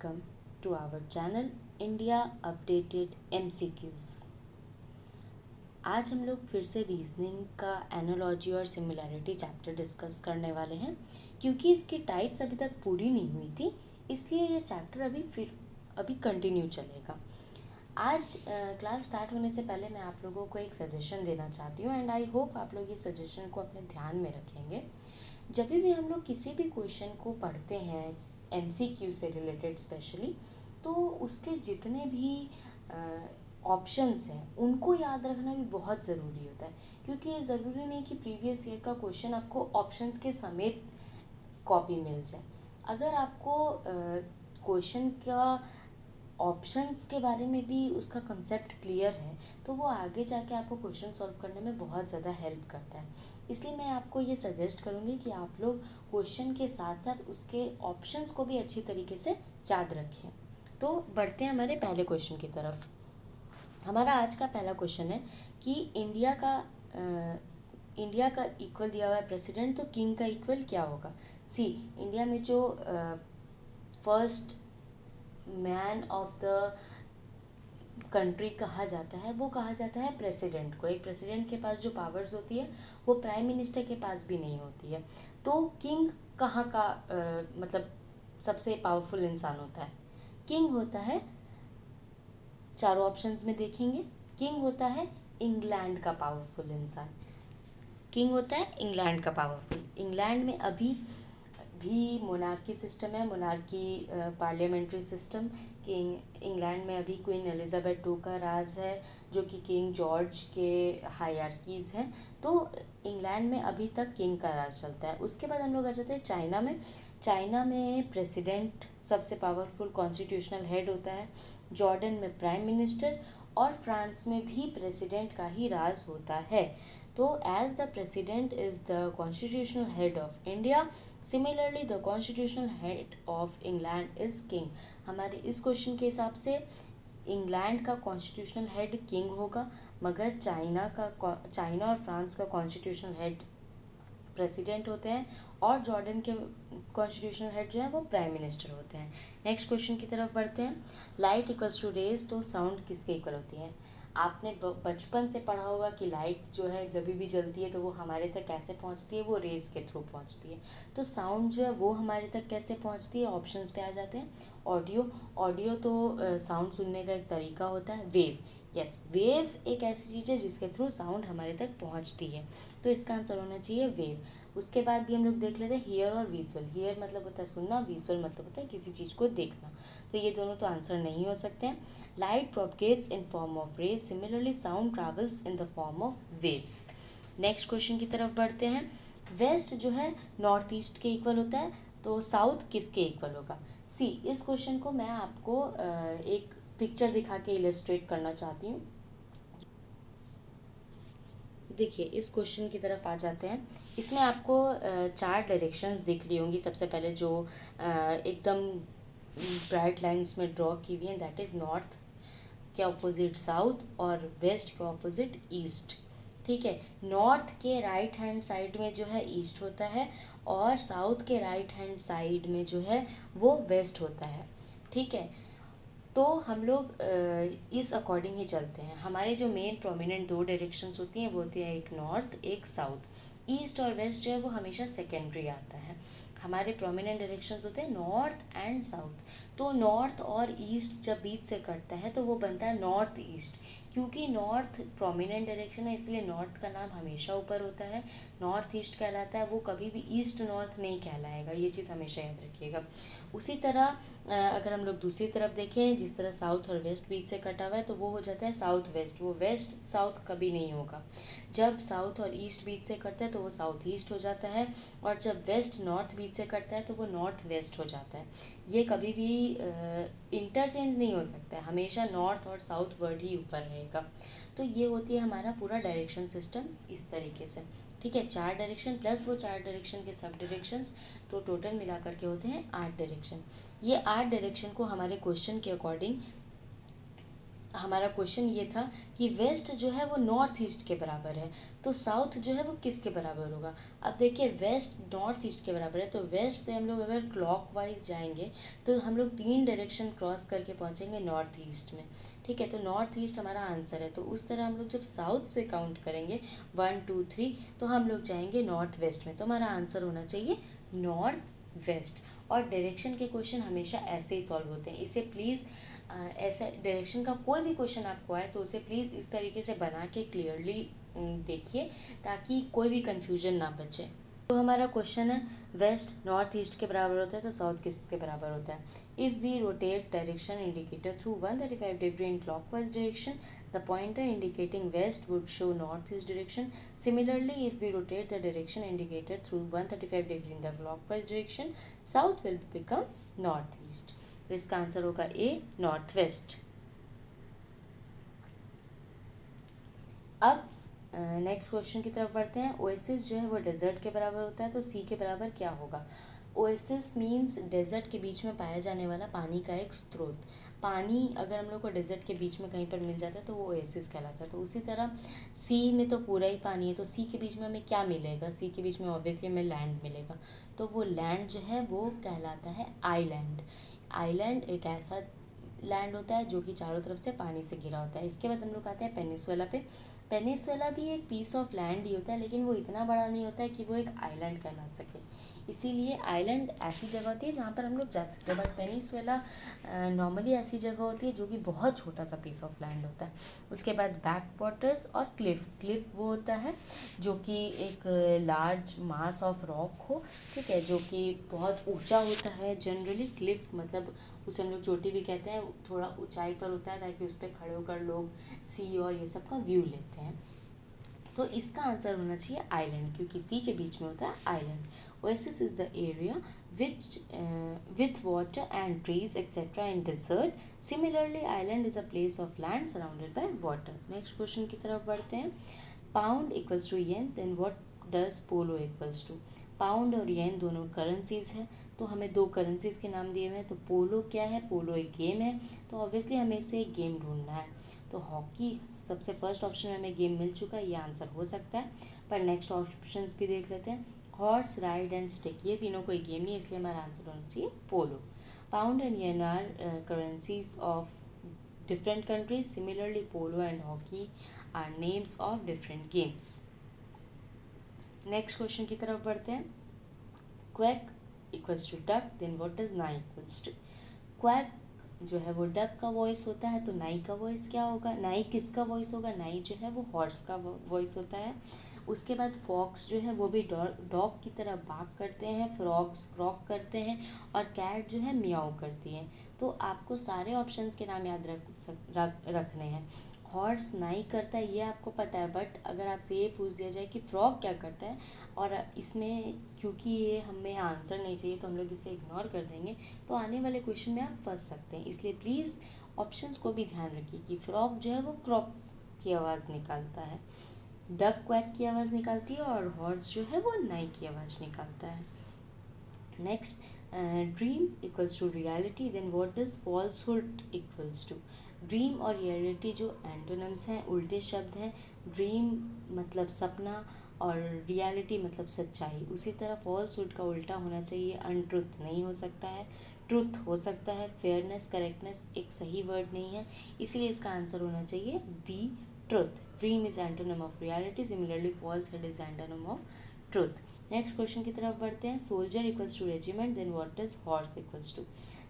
welcome to our channel India updated MCQs। आज हम लोग फिर से रीजनिंग का एनालॉजी और सिमिलैरिटी चैप्टर डिस्कस करने वाले हैं। क्योंकि इसकी टाइप्स अभी तक पूरी नहीं हुई थी, इसलिए ये चैप्टर अभी कंटिन्यू चलेगा। आज क्लास स्टार्ट होने से पहले मैं आप लोगों को एक सजेशन देना चाहती हूँ, एंड आई होप आप लोग इस सजेशन को अपने ध्यान में रखेंगे। जब भी हम लोग किसी भी क्वेश्चन को पढ़ते हैं MCQ से रिलेटेड स्पेशली, तो उसके जितने भी ऑप्शंस हैं उनको याद रखना भी बहुत ज़रूरी होता है। क्योंकि ये ज़रूरी नहीं कि प्रीवियस ईयर का क्वेश्चन आपको ऑप्शंस के समेत कॉपी मिल जाए। अगर आपको क्वेश्चन का ऑप्शंस के बारे में भी उसका कंसेप्ट क्लियर है, तो वो आगे जाके आपको क्वेश्चन सॉल्व करने में बहुत ज़्यादा हेल्प करता है। इसलिए मैं आपको ये सजेस्ट करूँगी कि आप लोग क्वेश्चन के साथ साथ उसके ऑप्शंस को भी अच्छी तरीके से याद रखें। तो बढ़ते हैं हमारे पहले क्वेश्चन की तरफ। हमारा आज का पहला क्वेश्चन है कि इंडिया का इक्वल दिया हुआ है प्रेसिडेंट, तो किंग का इक्वल क्या होगा। सी, इंडिया में जो first man of the country कहा जाता है, वो कहा जाता है प्रेसिडेंट को। एक प्रेसिडेंट के पास जो पावर्स होती है वो प्राइम मिनिस्टर के पास भी नहीं होती है। तो किंग कहाँ का मतलब सबसे पावरफुल इंसान होता है। किंग होता है, चारों ऑप्शंस में देखेंगे, किंग होता है इंग्लैंड का पावरफुल इंसान। किंग होता है इंग्लैंड का पावरफुल। इंग्लैंड में अभी भी मोनार्की सिस्टम है, monarchy parliamentary system. King England में अभी क्वीन एलिजाबेथ II का राज है, जो कि किंग जॉर्ज के हायरार्कीज़ हैं। तो इंग्लैंड में अभी तक किंग का राज चलता है। उसके बाद हम लोग आ जाते हैं चाइना में। चाइना में प्रेसिडेंट सबसे पावरफुल कॉन्स्टिट्यूशनल हेड होता है। जॉर्डन में प्राइम मिनिस्टर, और फ्रांस में भी प्रेसिडेंट का ही राज होता है। तो as the president is the constitutional head of India, similarly the constitutional head of England is king. हमारे इस क्वेश्चन के हिसाब से इंग्लैंड का कॉन्स्टिट्यूशनल हेड किंग होगा, मगर चाइना और फ्रांस का कॉन्स्टिट्यूशनल हेड प्रेसिडेंट होते हैं, और जॉर्डन के कॉन्स्टिट्यूशनल हेड जो है वो प्राइम मिनिस्टर होते हैं। नेक्स्ट क्वेश्चन की तरफ बढ़ते हैं। लाइट इक्वल्स टू रेज, तो साउंड किसके इक्वल होती है। आपने बचपन से पढ़ा होगा कि लाइट जो है जब भी जलती है तो वो हमारे तक कैसे पहुंचती है, वो रेज के थ्रू पहुंचती है। तो साउंड जो है वो हमारे तक कैसे पहुंचती है, ऑप्शंस पे आ जाते हैं। ऑडियो तो साउंड सुनने का एक तरीका होता है। वेव, यस, वेव एक ऐसी चीज़ है जिसके थ्रू साउंड हमारे तक पहुंचती है, तो इसका आंसर होना चाहिए वेव। उसके बाद भी हम लोग देख लेते हैं हियर और विजुअल। हियर मतलब होता है सुनना, विजुअल मतलब होता है किसी चीज़ को देखना। तो ये दोनों तो आंसर नहीं हो सकते हैं। Light propagates in form of rays, similarly sound travels in the form of waves. Next question की तरफ बढ़ते हैं। वेस्ट जो है नॉर्थ ईस्ट के इक्वल होता है, तो साउथ किसके इक्वल होगा। सी, इस क्वेश्चन को मैं आपको एक पिक्चर दिखा के इलस्ट्रेट करना चाहती हूँ। देखिए, इस क्वेश्चन की तरफ आ जाते हैं। इसमें आपको 4 डायरेक्शंस दिख रही होंगी। सबसे पहले जो एकदम ब्राइट लाइंस में ड्रॉ की हुई है, दैट इज़ नॉर्थ के ऑपोजिट साउथ, और वेस्ट के ऑपोजिट ईस्ट। ठीक है, नॉर्थ के राइट हैंड साइड में जो है ईस्ट होता है, और साउथ के राइट हैंड साइड में जो है वो वेस्ट होता है। ठीक है, तो हम लोग इस अकॉर्डिंग ही चलते हैं। हमारे जो मेन प्रोमिनेंट 2 डायरेक्शंस होती हैं वो होती है एक नॉर्थ एक साउथ। ईस्ट और वेस्ट जो है वो हमेशा सेकेंडरी आता है। हमारे प्रोमिनेंट डायरेक्शंस होते हैं नॉर्थ एंड साउथ। तो नॉर्थ और ईस्ट जब बीच से कटता है तो वो बनता है नॉर्थ ईस्ट। क्योंकि नॉर्थ प्रोमिनेंट डायरेक्शन है, इसलिए नॉर्थ का नाम हमेशा ऊपर होता है। नॉर्थ ईस्ट कहलाता है, वो कभी भी ईस्ट नॉर्थ नहीं कहलाएगा, ये चीज़ हमेशा याद रखिएगा। उसी तरह अगर हम लोग दूसरी तरफ देखें, जिस तरह साउथ और वेस्ट बीच से कटा हुआ है, तो वो हो जाता है साउथ वेस्ट। वो वेस्ट साउथ कभी नहीं होगा। जब साउथ और ईस्ट बीच से कटता है तो वो साउथ ईस्ट हो जाता है, और जब वेस्ट नॉर्थ बीच से कटता है तो वो नॉर्थ वेस्ट हो जाता है। ये कभी भी इंटरचेंज नहीं हो सकता है, हमेशा नॉर्थ और साउथ वर्ड ही ऊपर रहेगा। तो ये होती है हमारा पूरा डायरेक्शन सिस्टम इस तरीके से। ठीक है, 4 डायरेक्शन प्लस वो 4 डायरेक्शन के सब डायरेक्शंस, तो टोटल मिलाकर के होते हैं 8 डायरेक्शन। ये 8 डायरेक्शन को हमारे क्वेश्चन के अकॉर्डिंग हमारा क्वेश्चन ये था कि वेस्ट जो है वो नॉर्थ ईस्ट के बराबर है, तो साउथ जो है वो किसके बराबर होगा। अब देखिए वेस्ट नॉर्थ ईस्ट के बराबर है, तो वेस्ट से हम लोग अगर क्लॉकवाइज जाएंगे तो हम लोग 3 डायरेक्शन क्रॉस करके पहुंचेंगे नॉर्थ ईस्ट में। ठीक है, तो नॉर्थ ईस्ट हमारा आंसर है। तो उस तरह हम लोग जब साउथ से काउंट करेंगे 1 2 3, तो हम लोग जाएंगे नॉर्थ वेस्ट में। तो हमारा आंसर होना चाहिए नॉर्थ वेस्ट। और डायरेक्शन के क्वेश्चन हमेशा ऐसे ही सॉल्व होते हैं, इसे प्लीज़ ऐसा डायरेक्शन का कोई भी क्वेश्चन आपको आए तो उसे प्लीज़ इस तरीके से बना के क्लियरली देखिए, ताकि कोई भी कन्फ्यूजन ना बचे। तो हमारा क्वेश्चन है वेस्ट नॉर्थ ईस्ट के बराबर होता है, तो साउथ किसके बराबर होता है। If we rotate direction indicator through 135 degree in clockwise direction, the pointer indicating west would show north east direction. Similarly if we rotate the direction indicator through 135 degree in the clockwise direction, south will become north east. तो इसका answer होगा A north west. अब next question की तरफ बढ़ते हैं। Oasis जो है वो डेजर्ट के बराबर होता है, तो सी के बराबर क्या होगा। ओएसिस मीन्स डेजर्ट के बीच में पाया जाने वाला पानी का एक स्रोत। पानी अगर हम लोग को डेजर्ट के बीच में कहीं पर मिल जाता है तो वो ओएसिस कहलाता है। तो उसी तरह सी में तो पूरा ही पानी है, तो सी के बीच में हमें क्या मिलेगा। सी के बीच में ऑब्वियसली हमें लैंड मिलेगा, तो वो लैंड जो है वो कहलाता है आइलैंड। आइलैंड एक ऐसा लैंड होता है जो कि चारों तरफ से पानी से घिरा होता है। इसके बाद हम लोग आते हैं पेनिसुला पे। पेनिसुला भी एक पीस ऑफ लैंड ही होता है, लेकिन वो इतना बड़ा नहीं होता है कि वो एक आइलैंड कहला सके। इसीलिए आइलैंड ऐसी जगह होती है जहाँ पर हम लोग जा सकते हैं, बट पेनिसुला नॉर्मली ऐसी जगह होती है जो कि बहुत छोटा सा पीस ऑफ लैंड होता है। उसके बाद बैक वाटर्स और क्लिफ। क्लिफ वो होता है जो कि एक लार्ज मास ऑफ रॉक हो, ठीक है, जो कि बहुत ऊंचा होता है। जनरली क्लिफ मतलब उसे हम लोग चोटी भी कहते हैं, थोड़ा ऊंचाई पर होता है ताकि उस पर खड़े होकर लोग सी और ये सब का व्यू लेते हैं। तो इसका आंसर होना चाहिए आइलैंड, क्योंकि सी के बीच में होता है island. Oasis is the area which with water and trees etc. in desert. Similarly, island is a place of land surrounded by water. Next question की तरफ बढ़ते हैं। Pound equals to yen, then what does polo equals to? Pound और येन दोनों currencies हैं, तो हमें दो करेंसीज के नाम दिए हुए हैं। तो पोलो क्या है, पोलो एक गेम है, तो ऑब्वियसली हमें इसे एक गेम ढूंढना है। तो हॉकी सबसे फर्स्ट ऑप्शन में हमें गेम मिल चुका है, ये आंसर हो सकता है, पर नेक्स्ट ऑप्शन भी देख लेते हैं। हॉर्स राइड एंड स्टिक, ये तीनों कोई गेम नहीं, इसलिए हमारा आंसर होना चाहिए polo. Pound and yen are currencies of different countries. Similarly, polo and hockey are names of different games. Next question की तरफ बढ़ते हैं। Quack equals to duck, then what does neigh equals to. Quack जो है वो duck का voice होता है, तो नाई का वॉइस क्या होगा, नाई किसका वॉइस होगा, नाई जो है वो हॉर्स का वॉइस होता है। उसके बाद फॉक्स जो है वो भी डॉग की तरह बाक करते हैं, फ्रॉग्स क्रॉक करते हैं, और कैट जो है मियाओ करती है। तो आपको सारे ऑप्शंस के नाम याद रखने हैं। हॉर्स नाई करता है ये आपको पता है, बट अगर आपसे ये पूछ दिया जाए कि फ्रॉग क्या करता है, और इसमें क्योंकि ये हमें आंसर नहीं चाहिए तो हम लोग इसे इग्नोर कर देंगे, तो आने वाले क्वेश्चन में आप फंस सकते हैं। इसलिए प्लीज़ ऑप्शंस को भी ध्यान रखिए कि फ्रॉग जो है वो क्रॉक की आवाज़ निकालता है, डक क्वैक की आवाज़ निकालती है, और हॉर्स जो है वो नाई की आवाज़ निकालता है। Next, dream equals to reality, then what does falsehood equals to. Dream और रियलिटी जो एंटोनिम्स हैं, उल्टे शब्द हैं। ड्रीम मतलब सपना और रियलिटी मतलब सच्चाई। उसी तरह फॉल्सहुड का उल्टा होना चाहिए अनट्रुथ, नहीं हो सकता है, ट्रुथ हो सकता है। फेयरनेस करेक्टनेस एक सही वर्ड नहीं है, इसलिए इसका आंसर होना चाहिए B truth. Dream is antonym of reality, similarly falsehood is antonym of truth. Next question की तरफ बढ़ते हैं। Soldier equals to regiment, then what is horse equals to.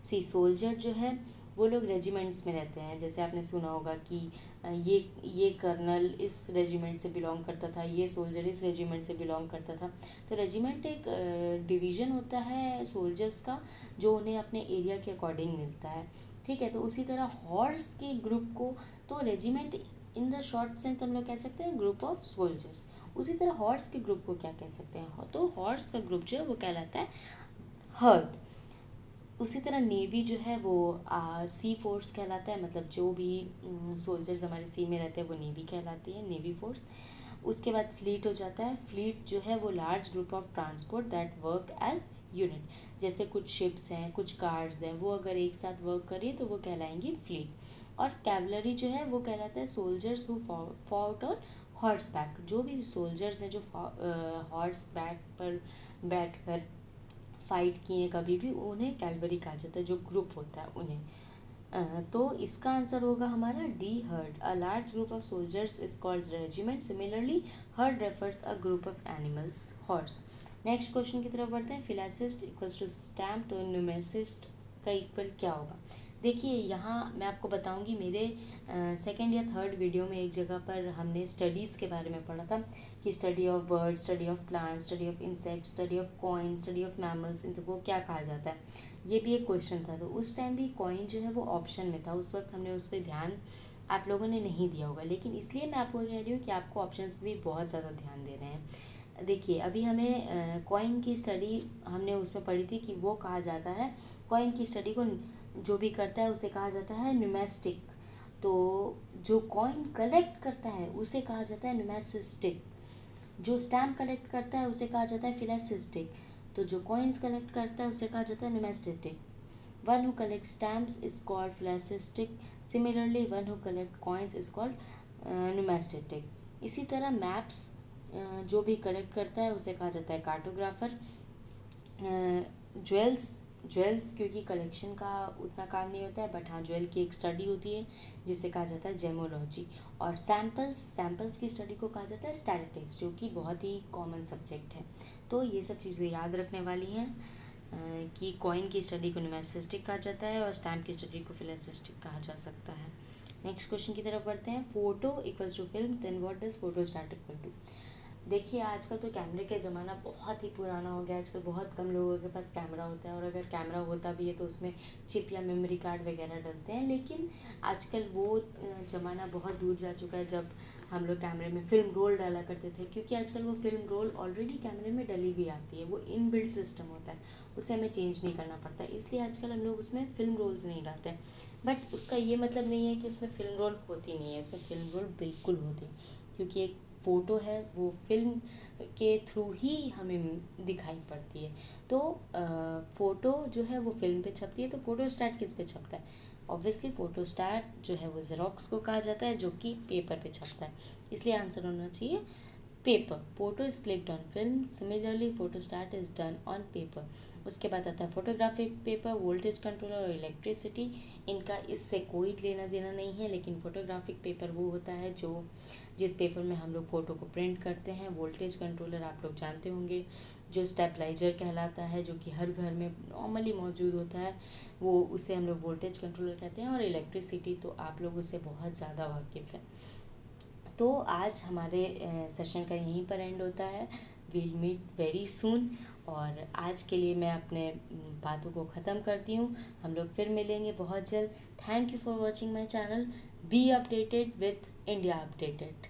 See soldier जो है वो लोग रेजिमेंट्स में रहते हैं, जैसे आपने सुना होगा कि ये कर्नल इस रेजिमेंट से बिलोंग करता था, ये सोल्जर इस रेजिमेंट से बिलोंग करता था। तो रेजिमेंट एक डिवीज़न होता है सोल्जर्स का, जो उन्हें अपने एरिया के अकॉर्डिंग मिलता है, ठीक है। तो उसी तरह हॉर्स के ग्रुप को, तो regiment in the short sense हम लोग कह सकते हैं ग्रुप ऑफ सोल्जर्स। उसी तरह हॉर्स के ग्रुप को क्या कह सकते हैं, तो हॉर्स का ग्रुप जो है वो कहलाता है हर्ड। उसी तरह नेवी जो है वो सी फोर्स कहलाता है, मतलब जो भी सोल्जर्स हमारे सी में रहते हैं वो नेवी कहलाती है, नेवी फोर्स। उसके बाद फ्लीट हो जाता है। फ्लीट जो है वो large group of transport that work as unit. जैसे कुछ शिप्स हैं, कुछ कार्स हैं, वो अगर एक साथ वर्क करें तो वो कहलाएंगी फ्लीट। और कैवलरी जो है वो कहलाता है soldiers who fought on horse back, जो भी सोल्जर्स हैं जो हॉर्स बैक पर बैठकर फाइट किए कभी भी, उन्हें कैवलरी कहा जाता है, जो ग्रुप होता है उन्हें। तो इसका आंसर होगा हमारा D, heard. A large group of soldiers is called regiment. Similarly heard refers a group of animals, horse. Next question की तरफ बढ़ते हैं। फिलासिस्ट इक्वल्स टू स्टैम्प, तो न्यूमेसिस्ट का इक्वल क्या होगा? देखिए यहाँ मैं आपको बताऊंगी, मेरे सेकंड या थर्ड वीडियो में एक जगह पर हमने स्टडीज़ के बारे में पढ़ा था कि study of bird, study of plant, study of insect, study of coin, study of mammals, इन सबको क्या कहा जाता है। ये भी एक क्वेश्चन था। तो उस टाइम भी कॉइन जो है वो ऑप्शन में था, उस वक्त हमने उस पर ध्यान आप लोगों ने नहीं दिया होगा, लेकिन इसलिए मैं आपको कह रही हूँ कि आपको ऑप्शंस पे भी बहुत ज़्यादा ध्यान देना है। देखिए अभी हमें कॉइन की स्टडी हमने उसमें पढ़ी थी कि वो कहा जाता है, कॉइन की स्टडी को जो भी करता है उसे कहा जाता है न्यूमेस्टिक। तो जो कॉइन कलेक्ट करता है उसे कहा जाता है न्यूमेसिस्टिक। जो स्टैम्प कलेक्ट करता है उसे कहा जाता है फिलासिस्टिक। तो जो कॉइन्स कलेक्ट करता है उसे कहा जाता है numismatic. One who collect stamps is called philatelistic. Similarly one who collect coins is called numismatic. इसी तरह मैप्स जो भी कलेक्ट करता है उसे कहा जाता है कार्टोग्राफर। ज्वेल्स क्योंकि कलेक्शन का उतना काम नहीं होता है, बट हाँ ज्वेल की एक स्टडी होती है जिसे कहा जाता है जेमोलॉजी। और सैम्पल्स की स्टडी को कहा जाता है स्टैटिस्टिक्स, जो कि बहुत ही कॉमन सब्जेक्ट है। तो ये सब चीज़ें याद रखने वाली हैं कि कॉइन की स्टडी को न्यूमेसिस्टिक कहा जाता है और स्टैम्प की स्टडी को फिलासिस्टिक कहा जा सकता है। नेक्स्ट क्वेश्चन की तरफ बढ़ते हैं। Photo equals to film, then what does photostat equal to? देखिए आजकल तो कैमरे का ज़माना बहुत ही पुराना हो गया है। आजकल बहुत कम लोगों के पास कैमरा होता है, और अगर कैमरा होता भी है तो उसमें चिप या मेमोरी कार्ड वगैरह डलते हैं। लेकिन आजकल वो ज़माना बहुत दूर जा चुका है जब हम लोग कैमरे में फ़िल्म रोल डाला करते थे, क्योंकि आजकल वो फ़िल्म रोल ऑलरेडी कैमरे में डली हुई आती है, वो इनबिल्ट सिस्टम होता है, उसे हमें चेंज नहीं करना पड़ता है। इसलिए आजकल हम लोग उसमें फ़िल्म रोल्स नहीं डालते हैं। बट उसका ये मतलब नहीं है कि उसमें फ़िल्म रोल होती नहीं है, उसमें फ़िल्म रोल बिल्कुल होती है, क्योंकि एक फ़ोटो है वो फिल्म के थ्रू ही हमें दिखाई पड़ती है। तो फ़ोटो जो है वो फिल्म पे छपती है, तो फ़ोटोस्टैट किस पे छपता है? ऑब्वियसली फ़ोटोस्टैट जो है वो ज़ेरॉक्स को कहा जाता है, जो कि पेपर पे छपता है। इसलिए आंसर होना चाहिए paper. Photo is clicked on film, similarly photostat is done on paper. उसके बाद आता है फोटोग्राफिक पेपर, वोल्टेज कंट्रोलर और इलेक्ट्रिसिटी। इनका इससे कोई लेना देना नहीं है, लेकिन फोटोग्राफिक पेपर वो होता है जो जिस पेपर में हम लोग फ़ोटो को प्रिंट करते हैं। वोल्टेज कंट्रोलर आप लोग जानते होंगे, जो स्टेबलाइजर कहलाता है, जो कि हर घर में नॉर्मली मौजूद होता है, वो उसे हम लोग वोल्टेज कंट्रोलर कहते हैं। और इलेक्ट्रिसिटी तो आप लोग उससे बहुत ज़्यादा वाकिफ़ है। तो आज हमारे सेशन का यहीं पर एंड होता है। We'll meet very soon. और आज के लिए मैं अपने बातों को ख़त्म करती हूँ। हम लोग फिर मिलेंगे बहुत जल्द। Thank you for watching my channel. Be updated with India updated.